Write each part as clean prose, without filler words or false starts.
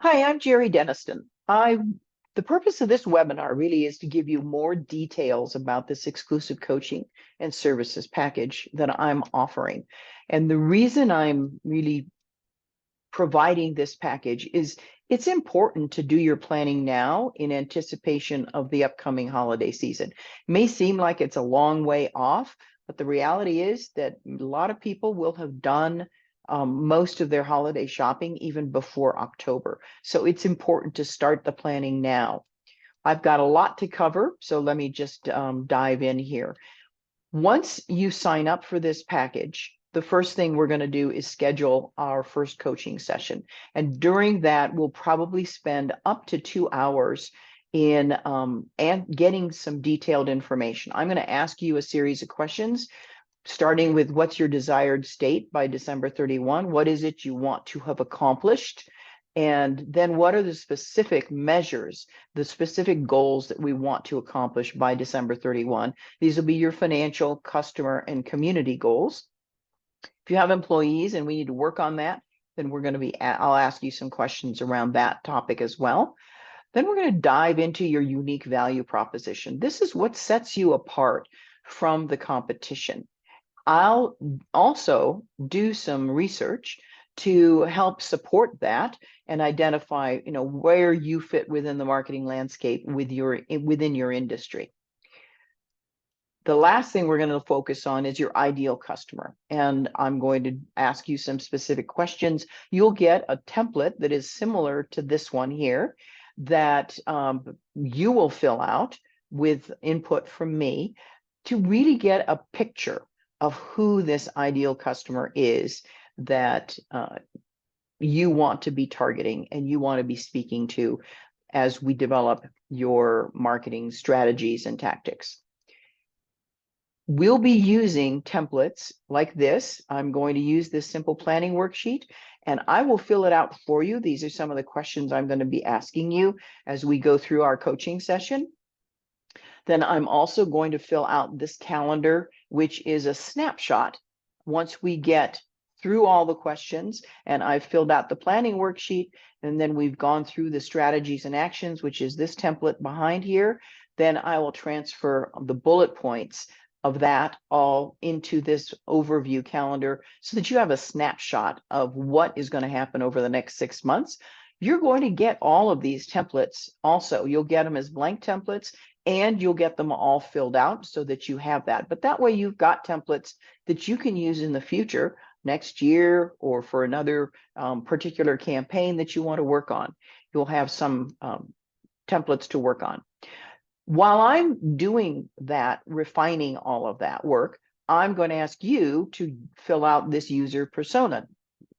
Hi, I'm Jerry Denniston. The purpose of this webinar really is to give you more details about this exclusive coaching and services package that I'm offering. And the reason I'm really providing this package is it's important to do your planning now in anticipation of the upcoming holiday season. It may seem like it's a long way off, but the reality is that a lot of people will have done most of their holiday shopping even before October. So it's important to start the planning now. I've got a lot to cover, so let me just dive in here. Once you sign up for this package, the first thing we're going to do is schedule our first coaching session. And during that, we'll probably spend up to 2 hours in and getting some detailed information. I'm going to ask you a series of questions, starting with what's your desired state by December 31? What is it you want to have accomplished? And then what are the specific measures, the specific goals that we want to accomplish by December 31? These will be your financial, customer, and community goals. If you have employees and we need to work on that, then I'll ask you some questions around that topic as well. Then we're going to dive into your unique value proposition. This is what sets you apart from the competition. I'll also do some research to help support that and identify, where you fit within the marketing landscape within your industry. The last thing we're going to focus on is your ideal customer. And I'm going to ask you some specific questions. You'll get a template that is similar to this one here that you will fill out with input from me to really get a picture of who this ideal customer is that you want to be targeting and you want to be speaking to as we develop your marketing strategies and tactics. We'll be using templates like this. I'm going to use this simple planning worksheet and I will fill it out for you. These are some of the questions I'm going to be asking you as we go through our coaching session. Then I'm also going to fill out this calendar, which is a snapshot. Once we get through all the questions and I've filled out the planning worksheet, and then we've gone through the strategies and actions, which is this template behind here, then I will transfer the bullet points of that all into this overview calendar so that you have a snapshot of what is going to happen over the next 6 months. You're going to get all of these templates also. You'll get them as blank templates and you'll get them all filled out so that you have that. But that way you've got templates that you can use in the future, next year, or for another particular campaign that you want to work on. You'll have some templates to work on. While I'm doing that, refining all of that work, I'm going to ask you to fill out this user persona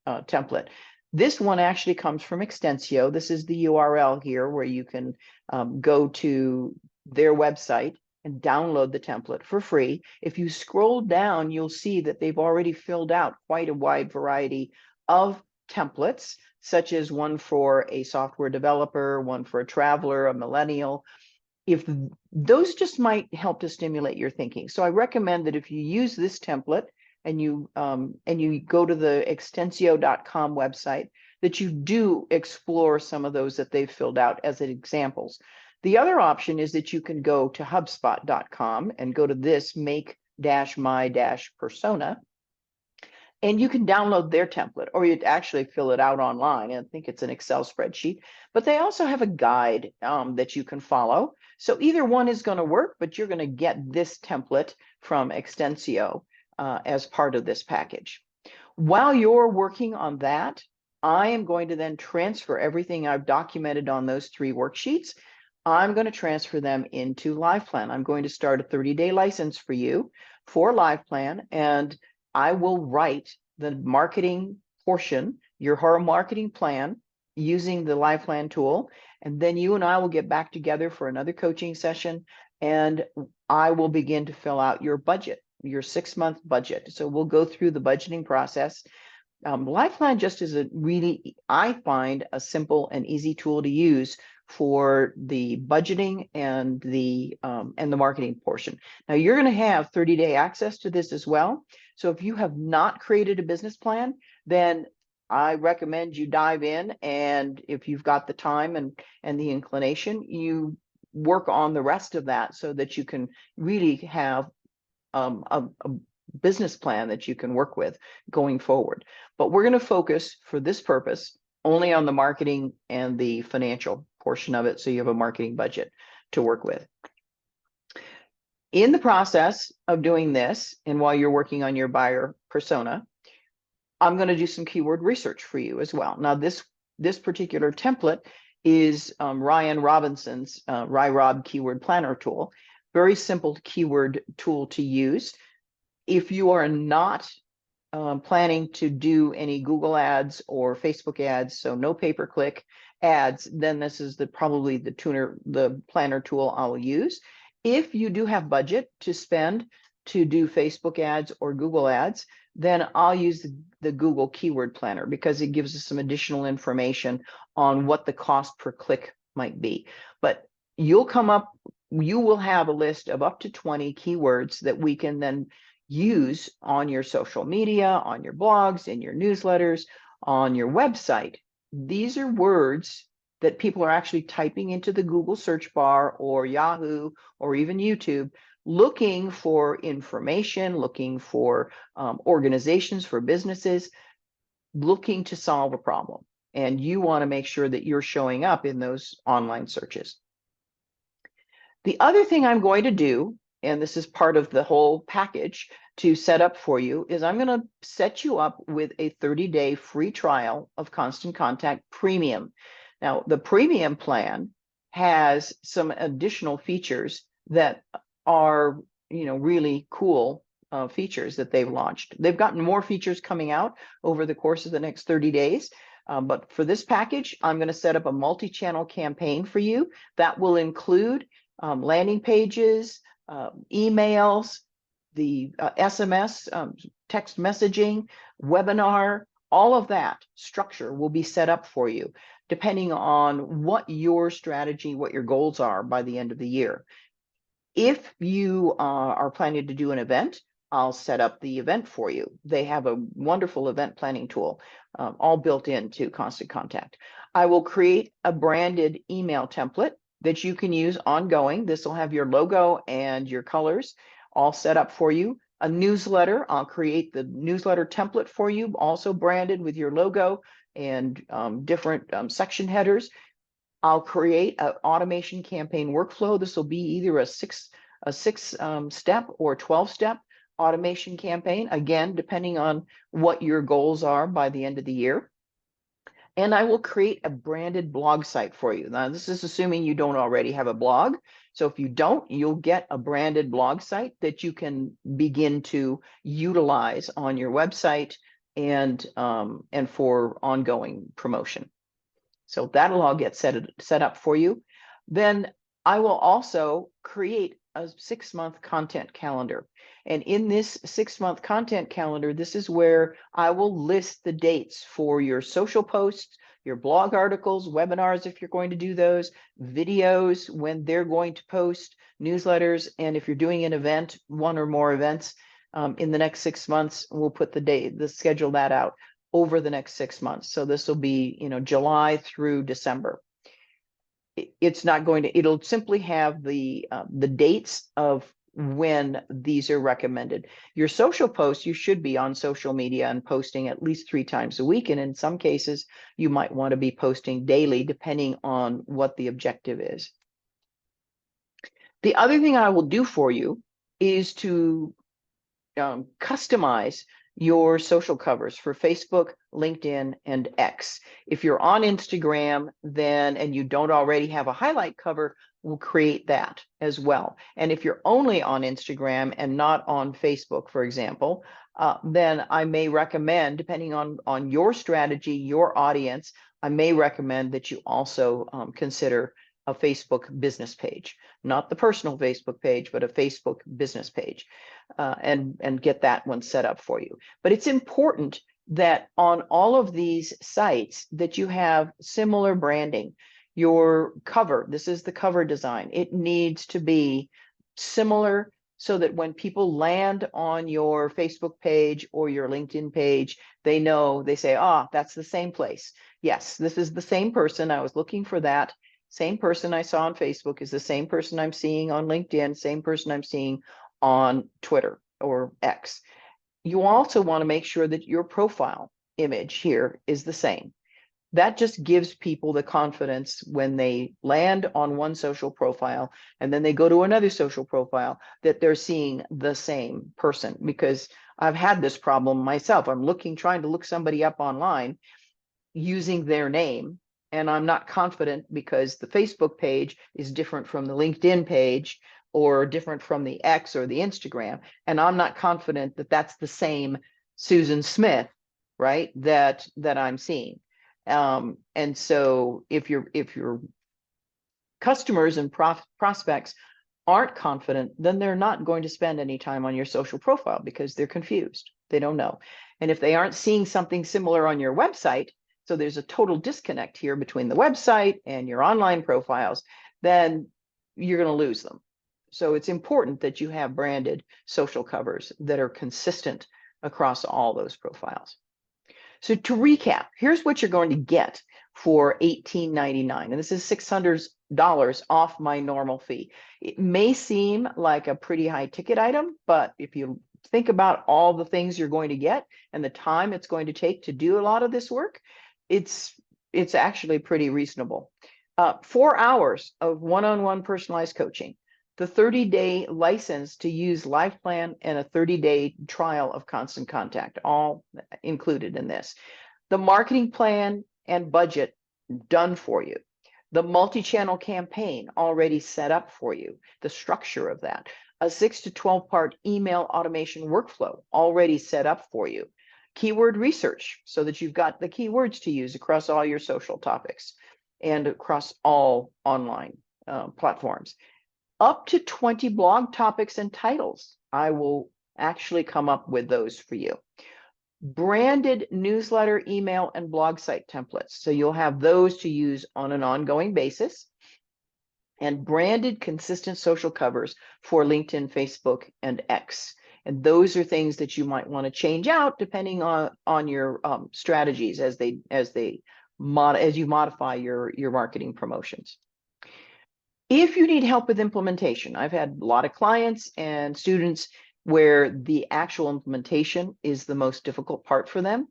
template. This one actually comes from Extensio. This is the URL here where you can go to their website and download the template for free. If you scroll down, you'll see that they've already filled out quite a wide variety of templates, such as one for a software developer, one for a traveler, a millennial. If those just might help to stimulate your thinking. So I recommend that if you use this template and you go to the extensio.com website, that you do explore some of those that they've filled out as examples. The other option is that you can go to HubSpot.com and go to this make-my-persona, and you can download their template, or you'd actually fill it out online. I think it's an Excel spreadsheet, but they also have a guide that you can follow. So either one is going to work, but you're going to get this template from Extensio as part of this package. While you're working on that, I am going to then transfer everything I've documented on those 3 worksheets. I'm going to transfer them into LivePlan. I'm going to start a 30-day license for you for LivePlan, and I will write the marketing portion, your whole marketing plan, using the LivePlan tool. And then you and I will get back together for another coaching session, and I will begin to fill out your budget, your 6-month budget. So we'll go through the budgeting process. LivePlan just is I find a simple and easy tool to use for the budgeting and the marketing portion. Now you're going to have 30-day access to this as well. So if you have not created a business plan, then I recommend you dive in, and if you've got the time and the inclination, you work on the rest of that so that you can really have a business plan that you can work with going forward. But we're going to focus for this purpose only on the marketing and the financial portion of it, so you have a marketing budget to work with. In the process of doing this, and while you're working on your buyer persona, I'm going to do some keyword research for you as well. Now, this particular template is Ryan Robinson's RyRob Keyword Planner tool. Very simple keyword tool to use. If you are not planning to do any Google ads or Facebook ads, so no pay-per-click ads, then this is probably the planner tool I'll use. If you do have budget to spend to do Facebook ads or Google ads, then I'll use the Google Keyword Planner because it gives us some additional information on what the cost per click might be. But you will have a list of up to 20 keywords that we can then use on your social media, on your blogs, in your newsletters, on your website. These are words that people are actually typing into the Google search bar or Yahoo or even YouTube, looking for information, looking for organizations, for businesses, looking to solve a problem. And you want to make sure that you're showing up in those online searches. The other thing I'm going to do, and this is part of the whole package to set up for you, is I'm going to set you up with a 30-day free trial of Constant Contact Premium. Now, the premium plan has some additional features that are, really cool features that they've launched. They've gotten more features coming out over the course of the next 30 days. But for this package, I'm going to set up a multi-channel campaign for you that will include landing pages, emails, the SMS, text messaging, webinar, all of that structure will be set up for you, depending on what your strategy, what your goals are by the end of the year. If you are planning to do an event, I'll set up the event for you. They have a wonderful event planning tool, all built into Constant Contact. I will create a branded email template that you can use ongoing. This will have your logo and your colors all set up for you. A newsletter, I'll create the newsletter template for you, also branded with your logo and different section headers. I'll create an automation campaign workflow. This will be either a six step or 12-step automation campaign, again, depending on what your goals are by the end of the year. And I will create a branded blog site for you. Now, this is assuming you don't already have a blog. So if you don't, you'll get a branded blog site that you can begin to utilize on your website and for ongoing promotion. So that'll all get set up for you. Then I will also create a 6-month content calendar. And in this 6-month content calendar, this is where I will list the dates for your social posts, your blog articles, webinars, if you're going to do those, videos, when they're going to post, newsletters. And if you're doing an event, one or more events in the next 6 months, we'll put schedule that out over the next 6 months. So this will be, July through December. It'll simply have the dates of when these are recommended. Your social posts, you should be on social media and posting at least 3 times a week. And in some cases, you might want to be posting daily, depending on what the objective is. The other thing I will do for you is to customize your social covers for Facebook, LinkedIn, and X. If you're on Instagram, and you don't already have a highlight cover, we'll create that as well. And if you're only on Instagram and not on Facebook, for example, then I may recommend, depending on your strategy, your audience, I may recommend that you also consider a Facebook business page, not the personal Facebook page, but a Facebook business page, and get that one set up for you. But it's important that on all of these sites that you have similar branding. Your cover, this is the cover design. It needs to be similar so that when people land on your Facebook page or your LinkedIn page, they know, they say, ah, that's the same place. Yes, this is the same person. I was looking for that. Same person I saw on Facebook is the same person I'm seeing on LinkedIn, same person I'm seeing on Twitter or X. You also want to make sure that your profile image here is the same. That just gives people the confidence when they land on one social profile and then they go to another social profile that they're seeing the same person. Because I've had this problem myself. I'm trying to look somebody up online using their name, and I'm not confident because the Facebook page is different from the LinkedIn page or different from the X or the Instagram. And I'm not confident that that's the same Susan Smith, right, that I'm seeing. And so if your customers and prospects aren't confident, then they're not going to spend any time on your social profile because they're confused. They don't know. And if they aren't seeing something similar on your website, so there's a total disconnect here between the website and your online profiles, then you're going to lose them. So it's important that you have branded social covers that are consistent across all those profiles. So to recap, here's what you're going to get for $18.99. And this is $600 off my normal fee. It may seem like a pretty high ticket item, but if you think about all the things you're going to get and the time it's going to take to do a lot of this work, it's actually pretty reasonable. 4 hours of one-on-one personalized coaching, the 30-day license to use LivePlan, and a 30-day trial of Constant Contact, all included in this. The marketing plan and budget done for you. The multi-channel campaign already set up for you, the structure of that. A 6 to 12 part email automation workflow already set up for you. Keyword research so that you've got the keywords to use across all your social topics and across all online platforms. Up to 20 blog topics and titles. I will actually come up with those for you. Branded newsletter, email, and blog site templates. So you'll have those to use on an ongoing basis. And branded consistent social covers for LinkedIn, Facebook, and X. And those are things that you might want to change out depending on your strategies as you modify your marketing promotions. If you need help with implementation, I've had a lot of clients and students where the actual implementation is the most difficult part for them,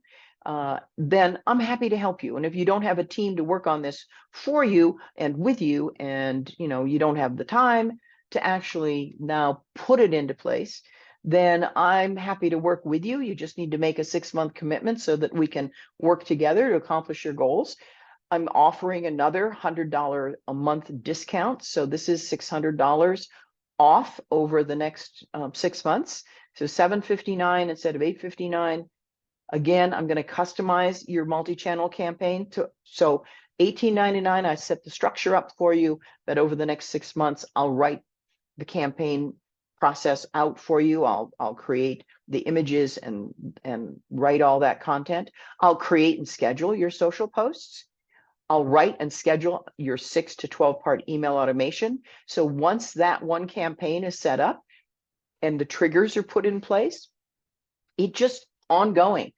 then I'm happy to help you. And if you don't have a team to work on this for you and with you, and you don't have the time to actually now put it into place, then I'm happy to work with you. You just need to make a 6-month commitment so that we can work together to accomplish your goals. I'm offering another $100 a month discount. So this is $600 off over the next 6 months. So $759 instead of $859. Again, I'm going to customize your multi-channel campaign so $18.99. I set the structure up for you that over the next 6 months, I'll write the campaign process out for you. I'll create the images and write all that content. I'll create and schedule your social posts. I'll write and schedule your 6 to 12 part email automation. So once that one campaign is set up and the triggers are put in place, it just ongoing.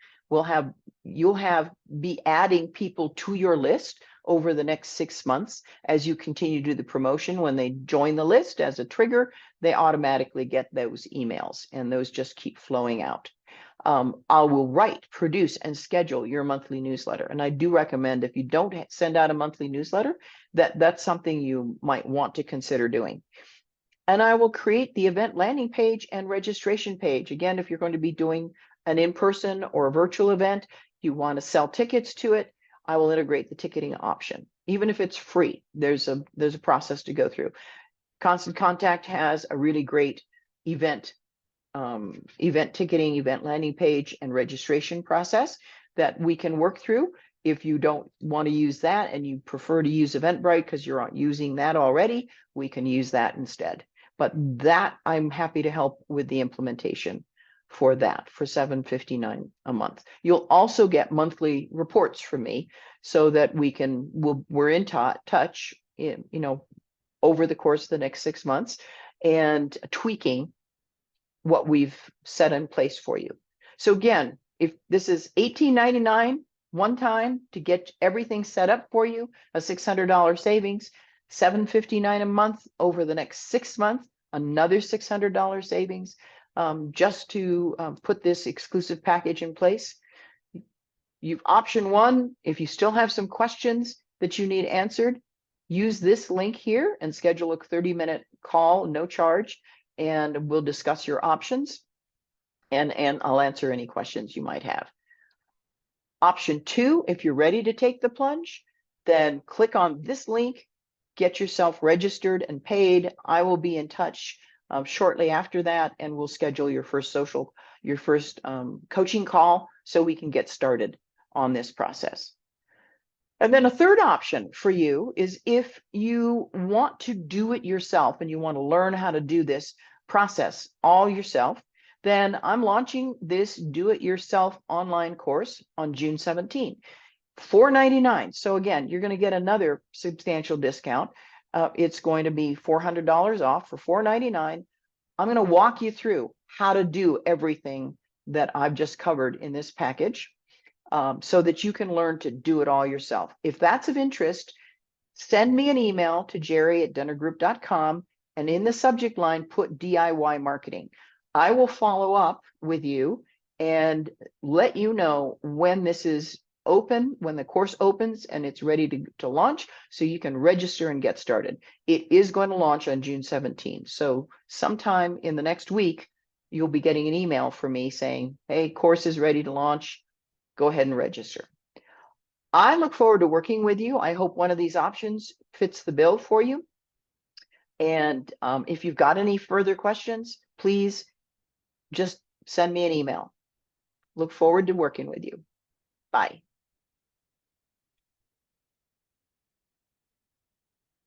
You'll be adding people to your list over the next 6 months as you continue to do the promotion. When they join the list as a trigger, they automatically get those emails, and those just keep flowing out. I will write, produce, and schedule your monthly newsletter. And I do recommend, if you don't send out a monthly newsletter, that's something you might want to consider doing. And I will create the event landing page and registration page. Again, if you're going to be doing an in-person or a virtual event, you want to sell tickets to it, I will integrate the ticketing option. Even if it's free, there's a process to go through. Constant Contact has a really great event ticketing, event landing page, and registration process that we can work through. If you don't want to use that and you prefer to use Eventbrite because you're using that already, we can use that instead. But that, I'm happy to help with the implementation for that for $759 a month. You'll also get monthly reports from me so that we're in touch, over the course of the next 6 months, and tweaking what we've set in place for you. So again, if this is $18.99 one time to get everything set up for you, a $600 savings, $759 a month over the next 6 months, another $600 savings, just to put this exclusive package in place. You've option one. If you still have some questions that you need answered, use this link here and schedule a 30-minute call, no charge, and we'll discuss your options, and I'll answer any questions you might have. Option two, if you're ready to take the plunge, then click on this link, get yourself registered and paid. I will be in touch shortly after that, and we'll schedule your first coaching call so we can get started on this process. And then a third option for you is if you want to do it yourself and you want to learn how to do this process all yourself, then I'm launching this do-it-yourself online course on June 17, $499. So again, you're going to get another substantial discount. It's going to be $400 off for $499. I'm going to walk you through how to do everything that I've just covered in this package, so that you can learn to do it all yourself. If that's of interest, send me an email to jerry@dennergroup.com, and in the subject line, put DIY marketing. I will follow up with you and let you know when this is open, when the course opens and it's ready to launch, so you can register and get started. It is going to launch on June 17th. So sometime in the next week, you'll be getting an email from me saying, hey, course is ready to launch. Go ahead and register. I look forward to working with you. I hope one of these options fits the bill for you. And if you've got any further questions, please just send me an email. Look forward to working with you. Bye.